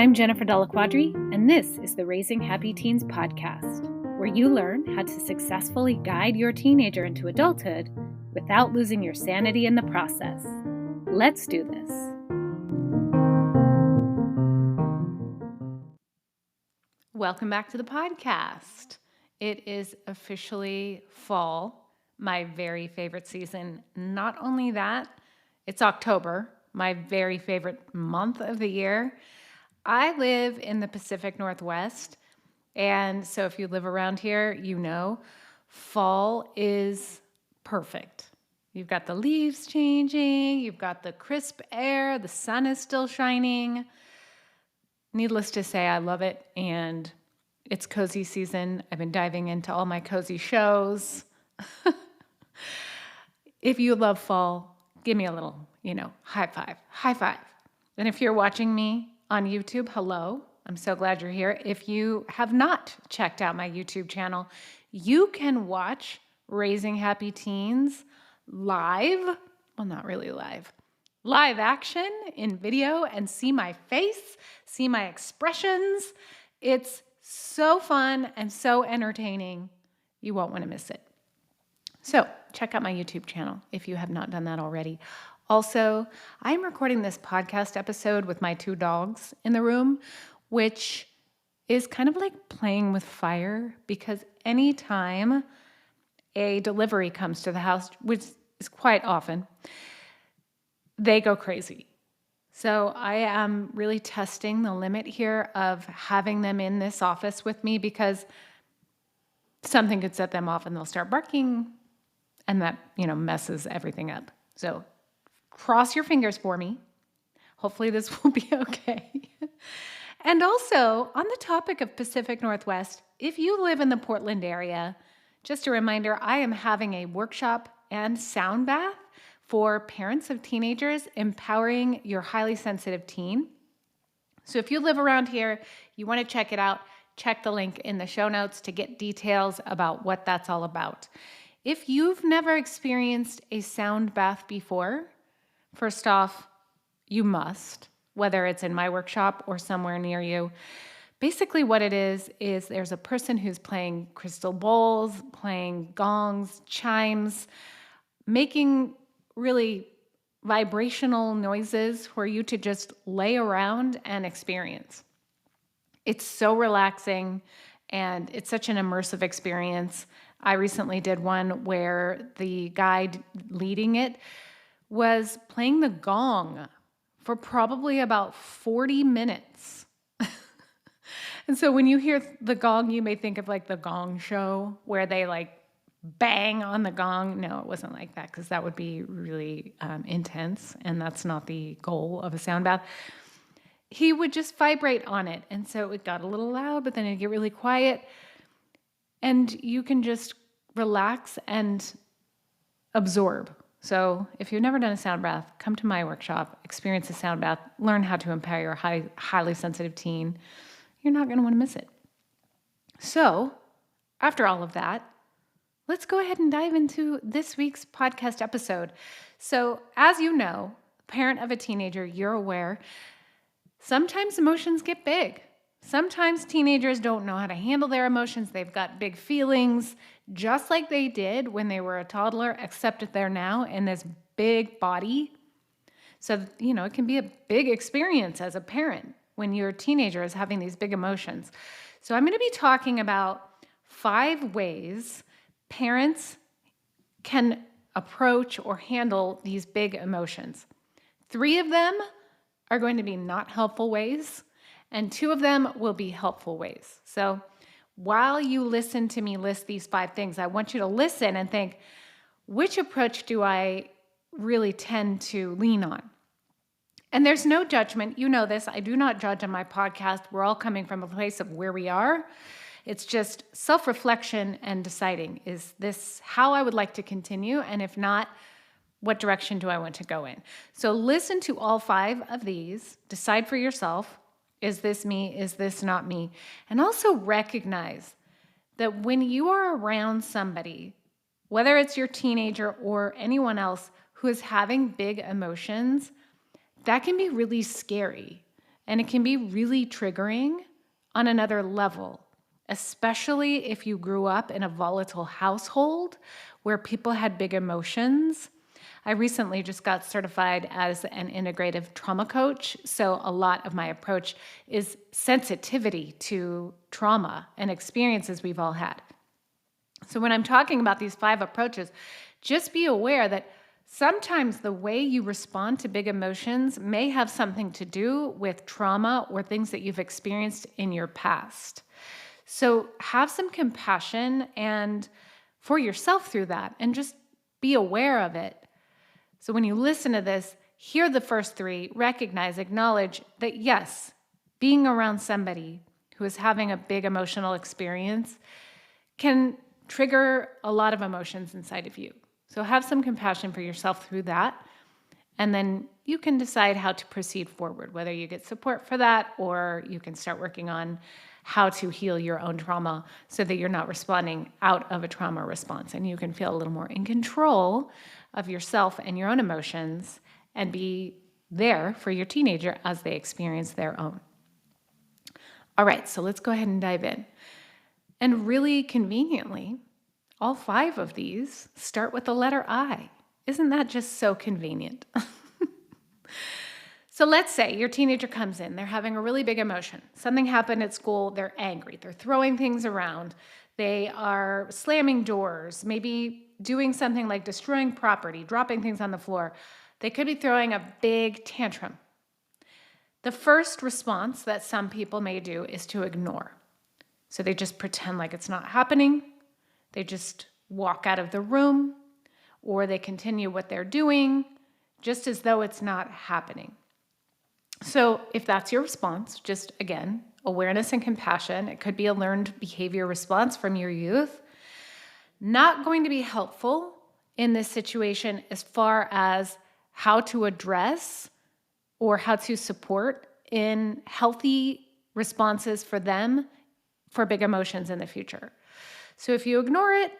I'm Jennifer Della Quadri, and this is the Raising Happy Teens podcast, where you learn how to successfully guide your teenager into adulthood without losing your sanity in the process. Let's do this. Welcome back to the podcast. It is officially fall, my very favorite season. Not only that, it's October, my very favorite month of the year. I live in the Pacific Northwest, and so if you live around here, you know fall is perfect. You've got the leaves changing, you've got the crisp air, the sun is still shining. Needless to say, I love it, and it's cozy season. I've been diving into all my cozy shows. If you love fall, give me a little, high five. High five. And if you're watching me on YouTube, hello. I'm so glad you're here. If you have not checked out my YouTube channel, you can watch Raising Happy Teens live. Well, not really live action in video and see my face, see my expressions. It's so fun and so entertaining. You won't want to miss it. So check out my YouTube channel if you have not done that already. Also, I'm recording this podcast episode with my two dogs in the room, which is kind of like playing with fire because anytime a delivery comes to the house, which is quite often, they go crazy. So I am really testing the limit here of having them in this office with me because something could set them off and they'll start barking and that, messes everything up. So cross your fingers for me. Hopefully this will be okay. And also, on the topic of Pacific Northwest, if you live in the Portland area, just a reminder, I am having a workshop and Soundbath for parents of teenagers, empowering your highly sensitive teen. So if you live around here, you want to check it out, check the link in the show notes to get details about what that's all about. If you've never experienced a sound bath before, first off, you must, whether it's in my workshop or somewhere near you. Basically what it is there's a person who's playing crystal bowls, playing gongs, chimes, making really vibrational noises for you to just lay around and experience. It's so relaxing and it's such an immersive experience. I recently did one where the guide leading it was playing the gong for probably about 40 minutes. And so when you hear the gong, you may think of like the Gong Show where they like bang on the gong. No, it wasn't like that because that would be really intense and that's not the goal of a sound bath. He would just vibrate on it. And so it got a little loud, but then it'd get really quiet. And you can just relax and absorb. So if you've never done a sound bath, come to my workshop, experience a sound bath, learn how to empower your highly sensitive teen. You're not going to want to miss it. So after all of that, let's go ahead and dive into this week's podcast episode. So as you know, parent of a teenager, you're aware, sometimes emotions get big. Sometimes teenagers don't know how to handle their emotions. They've got big feelings, just like they did when they were a toddler, except that they're now in this big body. So, it can be a big experience as a parent when your teenager is having these big emotions. So I'm going to be talking about 5 ways parents can approach or handle these big emotions. 3 of them are going to be not helpful ways, and 2 of them will be helpful ways. So while you listen to me list these 5 things, I want you to listen and think, which approach do I really tend to lean on? And there's no judgment. You know this. I do not judge on my podcast. We're all coming from a place of where we are. It's just self-reflection and deciding, is this how I would like to continue? And if not, what direction do I want to go in? So listen to all 5 of these. Decide for yourself. Is this me? Is this not me? And also recognize that when you are around somebody, whether it's your teenager or anyone else who is having big emotions, that can be really scary. And it can be really triggering on another level, especially if you grew up in a volatile household where people had big emotions. I recently just got certified as an integrative trauma coach. So a lot of my approach is sensitivity to trauma and experiences we've all had. So when I'm talking about these 5 approaches, just be aware that sometimes the way you respond to big emotions may have something to do with trauma or things that you've experienced in your past. So have some compassion and for yourself through that, and just be aware of it. So when you listen to this, hear the first 3, recognize, acknowledge that yes, being around somebody who is having a big emotional experience can trigger a lot of emotions inside of you. So have some compassion for yourself through that. And then you can decide how to proceed forward, whether you get support for that or you can start working on how to heal your own trauma so that you're not responding out of a trauma response and you can feel a little more in control of yourself and your own emotions and be there for your teenager as they experience their own. All right, so let's go ahead and dive in. And really conveniently, all 5 of these start with the letter I. Isn't that just so convenient? So let's say your teenager comes in, they're having a really big emotion. Something happened at school, they're angry, they're throwing things around, they are slamming doors, maybe doing something like destroying property, dropping things on the floor. They could be throwing a big tantrum. The first response that some people may do is to ignore. So they just pretend like it's not happening. They just walk out of the room, or they continue what they're doing just as though it's not happening. So if that's your response, just again, awareness and compassion, it could be a learned behavior response from your youth, not going to be helpful in this situation as far as how to address or how to support in healthy responses for them for big emotions in the future. So if you ignore it,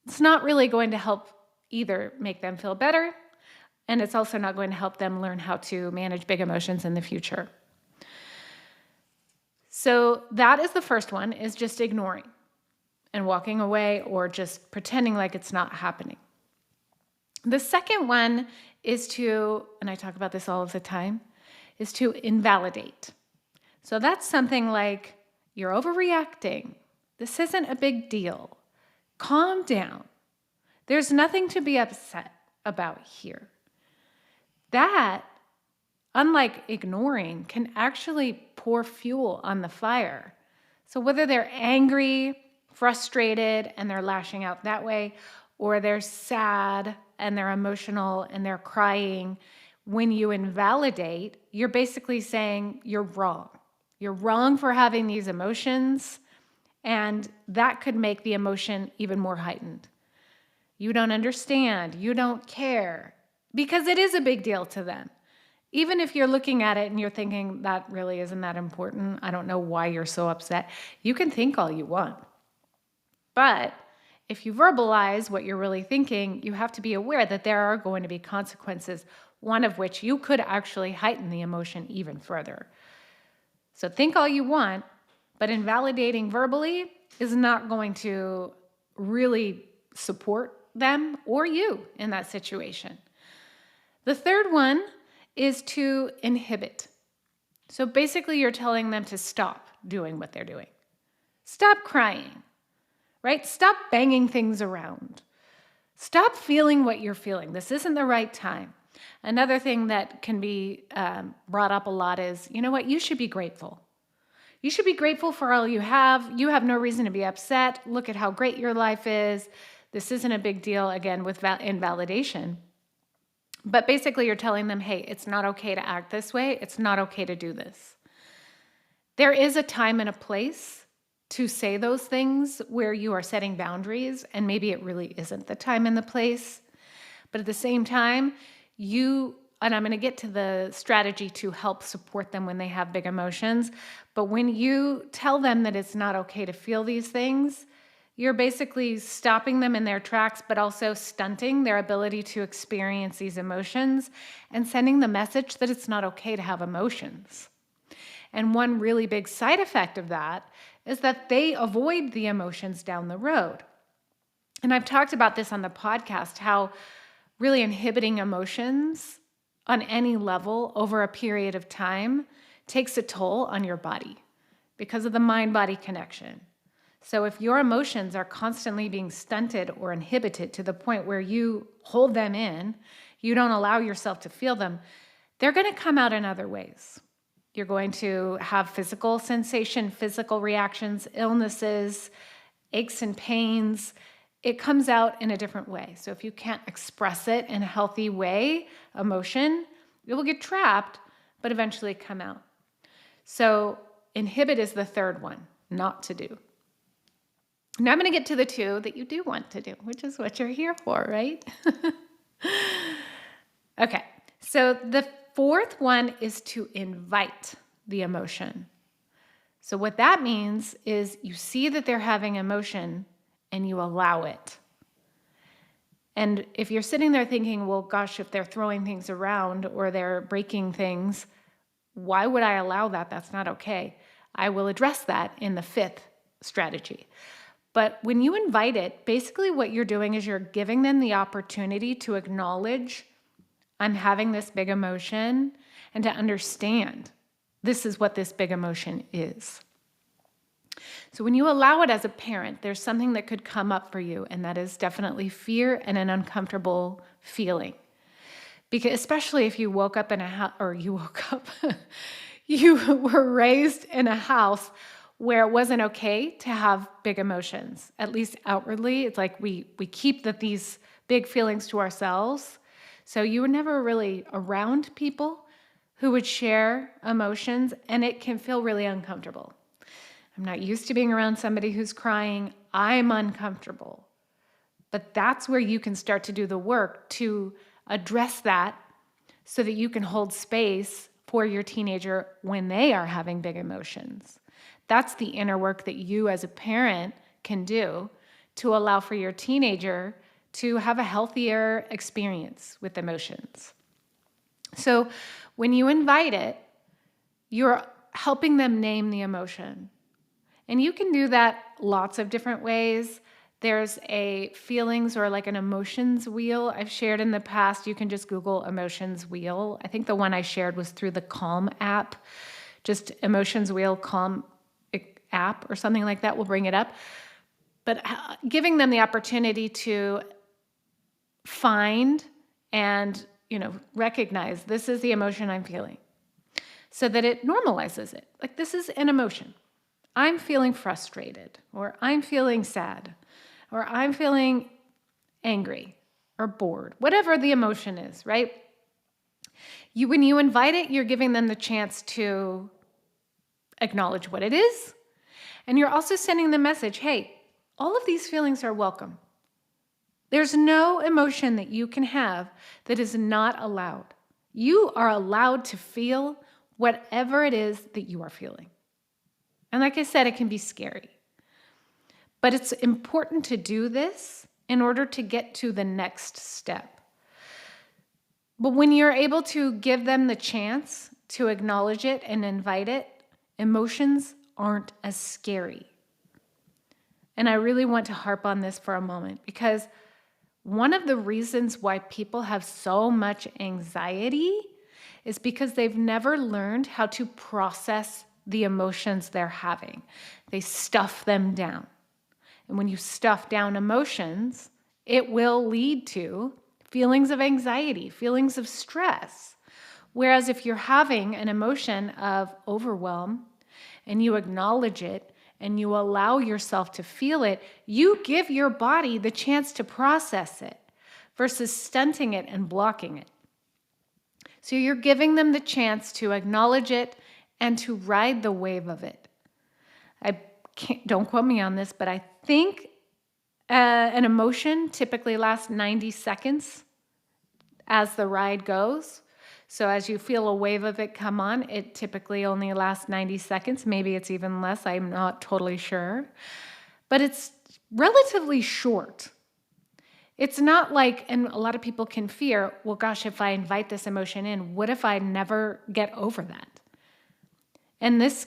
it's not really going to help either make them feel better, and it's also not going to help them learn how to manage big emotions in the future. So that is the first one, is just ignoring and walking away or just pretending like it's not happening. The second one is to, and I talk about this all of the time, is to invalidate. So that's something like, you're overreacting. This isn't a big deal. Calm down. There's nothing to be upset about here. That, unlike ignoring, can actually pour fuel on the fire. So whether they're angry, frustrated, and they're lashing out that way, or they're sad and they're emotional and they're crying, when you invalidate, you're basically saying you're wrong. You're wrong for having these emotions, and that could make the emotion even more heightened. You don't understand. You don't care. Because it is a big deal to them. Even if you're looking at it and you're thinking, that really isn't that important, I don't know why you're so upset, you can think all you want. But if you verbalize what you're really thinking, you have to be aware that there are going to be consequences, one of which you could actually heighten the emotion even further. So think all you want, but invalidating verbally is not going to really support them or you in that situation. The third one is to inhibit. So basically you're telling them to stop doing what they're doing. Stop crying, right? Stop banging things around. Stop feeling what you're feeling. This isn't the right time. Another thing that can be brought up a lot is, you know what? You should be grateful. You should be grateful for all you have. You have no reason to be upset. Look at how great your life is. This isn't a big deal, again, with invalidation. But basically you're telling them, hey, it's not okay to act this way. It's not okay to do this. There is a time and a place to say those things where you are setting boundaries, and maybe it really isn't the time and the place. But at the same time, and I'm going to get to the strategy to help support them when they have big emotions, but when you tell them that it's not okay to feel these things, you're basically stopping them in their tracks, but also stunting their ability to experience these emotions and sending the message that it's not okay to have emotions. And one really big side effect of that is that they avoid the emotions down the road. And I've talked about this on the podcast, how really inhibiting emotions on any level over a period of time takes a toll on your body because of the mind-body connection. So if your emotions are constantly being stunted or inhibited to the point where you hold them in, you don't allow yourself to feel them, they're going to come out in other ways. You're going to have physical sensation, physical reactions, illnesses, aches and pains. It comes out in a different way. So if you can't express it in a healthy way, emotion, it will get trapped, but eventually come out. So inhibit is the third one, not to do. Now I'm going to get to the two that you do want to do, which is what you're here for, right? Okay, so the fourth one is to invite the emotion. So what that means is you see that they're having emotion and you allow it. And if you're sitting there thinking, well, gosh, if they're throwing things around or they're breaking things, why would I allow that? That's not okay. I will address that in the fifth strategy. But when you invite it, basically what you're doing is you're giving them the opportunity to acknowledge, I'm having this big emotion, and to understand this is what this big emotion is. So when you allow it as a parent, there's something that could come up for you, and that is definitely fear and an uncomfortable feeling. Because especially if you woke up in a house, or you were raised in a house where it wasn't okay to have big emotions, at least outwardly. It's like we keep these big feelings to ourselves. So you were never really around people who would share emotions, and it can feel really uncomfortable. I'm not used to being around somebody who's crying. I'm uncomfortable. But that's where you can start to do the work to address that so that you can hold space for your teenager when they are having big emotions. That's the inner work that you as a parent can do to allow for your teenager to have a healthier experience with emotions. So when you invite it, you're helping them name the emotion. And you can do that lots of different ways. There's a feelings or like an emotions wheel I've shared in the past. You can just Google emotions wheel. I think the one I shared was through the Calm app. Just emotions wheel, Calm app or something like that will bring it up. But giving them the opportunity to find and, recognize this is the emotion I'm feeling so that it normalizes it. Like, this is an emotion. I'm feeling frustrated, or I'm feeling sad, or I'm feeling angry or bored, whatever the emotion is, right? When you invite it, you're giving them the chance to acknowledge what it is. And you're also sending the message, hey, all of these feelings are welcome. There's no emotion that you can have that is not allowed. You are allowed to feel whatever it is that you are feeling. And like I said, it can be scary. But it's important to do this in order to get to the next step. But when you're able to give them the chance to acknowledge it and invite it, emotions aren't as scary. And I really want to harp on this for a moment, because one of the reasons why people have so much anxiety is because they've never learned how to process the emotions they're having. They stuff them down. And when you stuff down emotions, it will lead to feelings of anxiety, feelings of stress. Whereas if you're having an emotion of overwhelm and you acknowledge it and you allow yourself to feel it, you give your body the chance to process it versus stunting it and blocking it. So you're giving them the chance to acknowledge it and to ride the wave of it. Don't quote me on this, but I think an emotion typically lasts 90 seconds as the ride goes. So as you feel a wave of it come on, it typically only lasts 90 seconds. Maybe it's even less. I'm not totally sure. But it's relatively short. It's not like, and a lot of people can fear, well, gosh, if I invite this emotion in, what if I never get over that? And this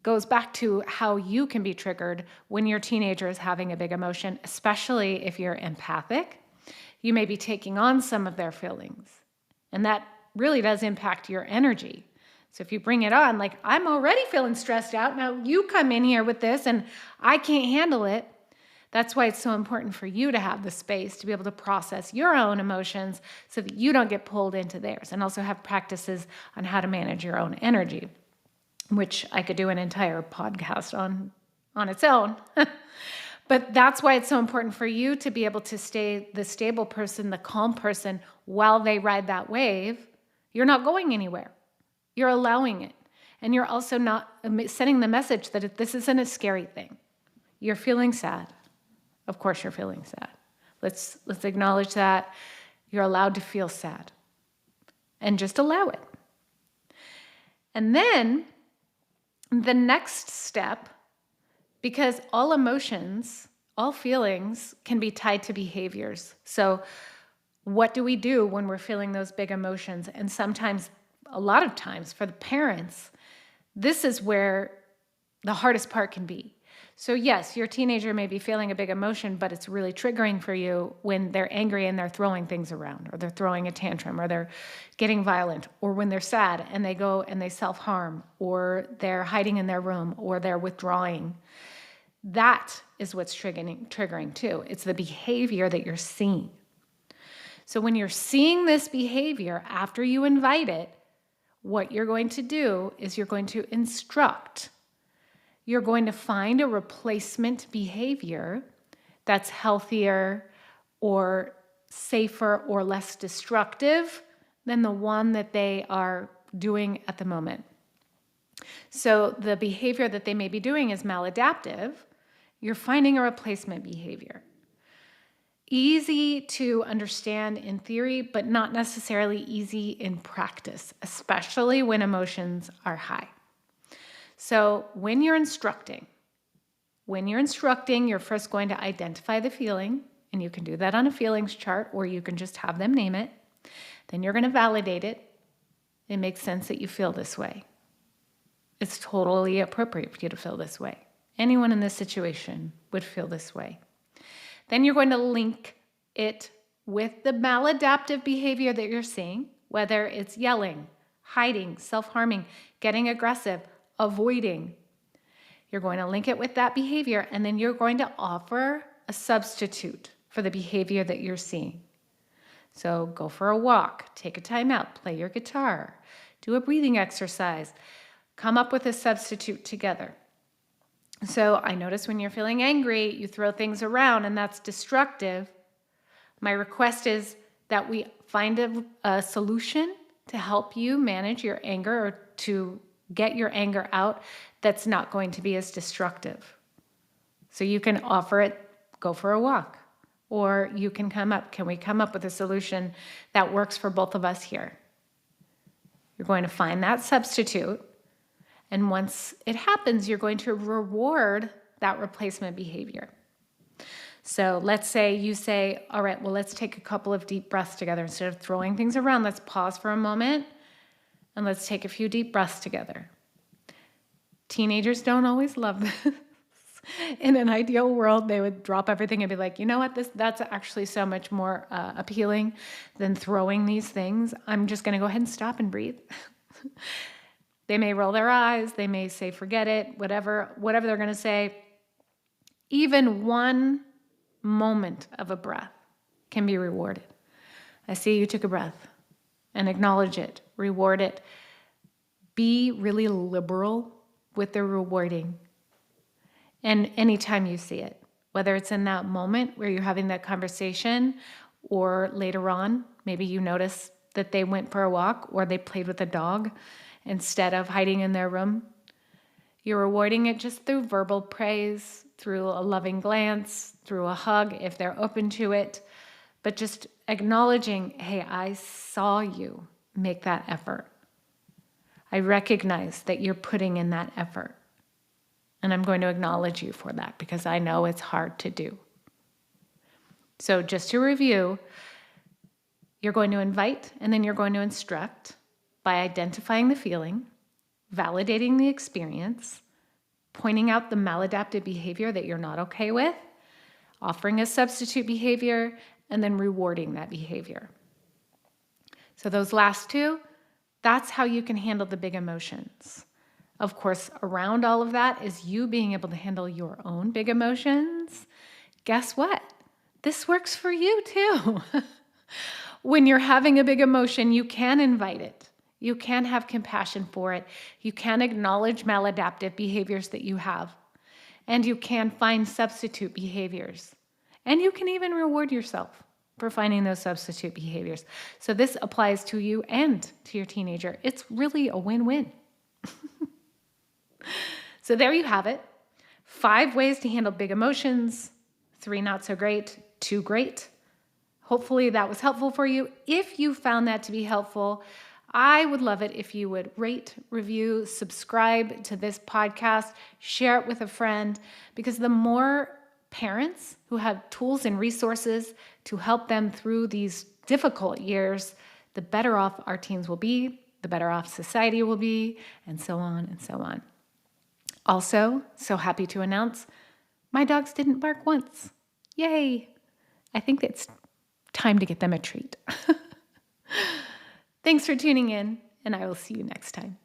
goes back to how you can be triggered when your teenager is having a big emotion, especially if you're empathic. You may be taking on some of their feelings, and that really does impact your energy. So if you bring it on, like, I'm already feeling stressed out, now you come in here with this and I can't handle it. That's why it's so important for you to have the space to be able to process your own emotions so that you don't get pulled into theirs, and also have practices on how to manage your own energy, which I could do an entire podcast on its own. But that's why it's so important for you to be able to stay the stable person, the calm person, while they ride that wave. You're not going anywhere. You're allowing it. And you're also not sending the message that this isn't a scary thing. You're feeling sad. Of course you're feeling sad. Let's acknowledge that. You're allowed to feel sad. And just allow it. And then the next step, because all emotions, all feelings can be tied to behaviors. So what do we do when we're feeling those big emotions? And sometimes, a lot of times for the parents, this is where the hardest part can be. So yes, your teenager may be feeling a big emotion, but it's really triggering for you when they're angry and they're throwing things around, or they're throwing a tantrum, or they're getting violent, or when they're sad and they go and they self-harm, or they're hiding in their room, or they're withdrawing. That is what's triggering too. It's the behavior that you're seeing. So when you're seeing this behavior, after you invite it, what you're going to do is you're going to instruct. You're going to find a replacement behavior that's healthier or safer or less destructive than the one that they are doing at the moment. So the behavior that they may be doing is maladaptive. You're finding a replacement behavior. Easy to understand in theory, but not necessarily easy in practice, especially when emotions are high. So when you're instructing, you're first going to identify the feeling, and you can do that on a feelings chart, or you can just have them name it. Then you're going to validate it. It makes sense that you feel this way. It's totally appropriate for you to feel this way. Anyone in this situation would feel this way. Then you're going to link it with the maladaptive behavior that you're seeing, whether it's yelling, hiding, self-harming, getting aggressive, avoiding. You're going to link it with that behavior, and then you're going to offer a substitute for the behavior that you're seeing. So go for a walk, take a time out, play your guitar, do a breathing exercise, come up with a substitute together. So I notice when you're feeling angry, you throw things around, and that's destructive. My request is that we find a solution to help you manage your anger, or to get your anger out, that's not going to be as destructive. So you can offer it, go for a walk, or you can can we come up with a solution that works for both of us here? You're going to find that substitute. And once it happens, you're going to reward that replacement behavior. So let's say you say, all right, well, let's take a couple of deep breaths together. Instead of throwing things around, let's pause for a moment and let's take a few deep breaths together. Teenagers don't always love this. In an ideal world, they would drop everything and be like, you know what, that's actually so much more appealing than throwing these things. I'm just going to go ahead and stop and breathe. They may roll their eyes. They may say, forget it, whatever they're going to say. Even one moment of a breath can be rewarded. I see you took a breath, and acknowledge it, reward it. Be really liberal with the rewarding. And anytime you see it, whether it's in that moment where you're having that conversation, or later on, maybe you notice that they went for a walk or they played with a dog instead of hiding in their room. You're rewarding it just through verbal praise, through a loving glance, through a hug if they're open to it, but just acknowledging, hey, I saw you make that effort. I recognize that you're putting in that effort, and I'm going to acknowledge you for that because I know it's hard to do. So just to review, you're going to invite and then you're going to instruct by identifying the feeling. validating the experience, pointing out the maladaptive behavior that you're not okay with, offering a substitute behavior, and then rewarding that behavior. So those last two, that's how you can handle the big emotions. Of course, around all of that is you being able to handle your own big emotions. Guess what? This works for you too. When you're having a big emotion, you can invite it. You can have compassion for it. You can acknowledge maladaptive behaviors that you have. And you can find substitute behaviors. And you can even reward yourself for finding those substitute behaviors. So this applies to you and to your teenager. It's really a win-win. So there you have it. 5 ways to handle big emotions, 3 not so great, 2 great. Hopefully that was helpful for you. If you found that to be helpful, I would love it if you would rate, review, subscribe to this podcast, share it with a friend, because the more parents who have tools and resources to help them through these difficult years, the better off our teens will be, the better off society will be, and so on and so on. Also, so happy to announce, my dogs didn't bark once. Yay! I think it's time to get them a treat. Thanks for tuning in, and I will see you next time.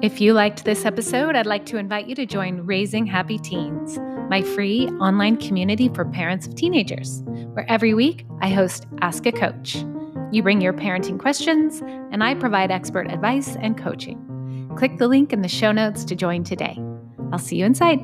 If you liked this episode, I'd like to invite you to join Raising Happy Teens, my free online community for parents of teenagers, where every week I host Ask a Coach. You bring your parenting questions, and I provide expert advice and coaching. Click the link in the show notes to join today. I'll see you inside.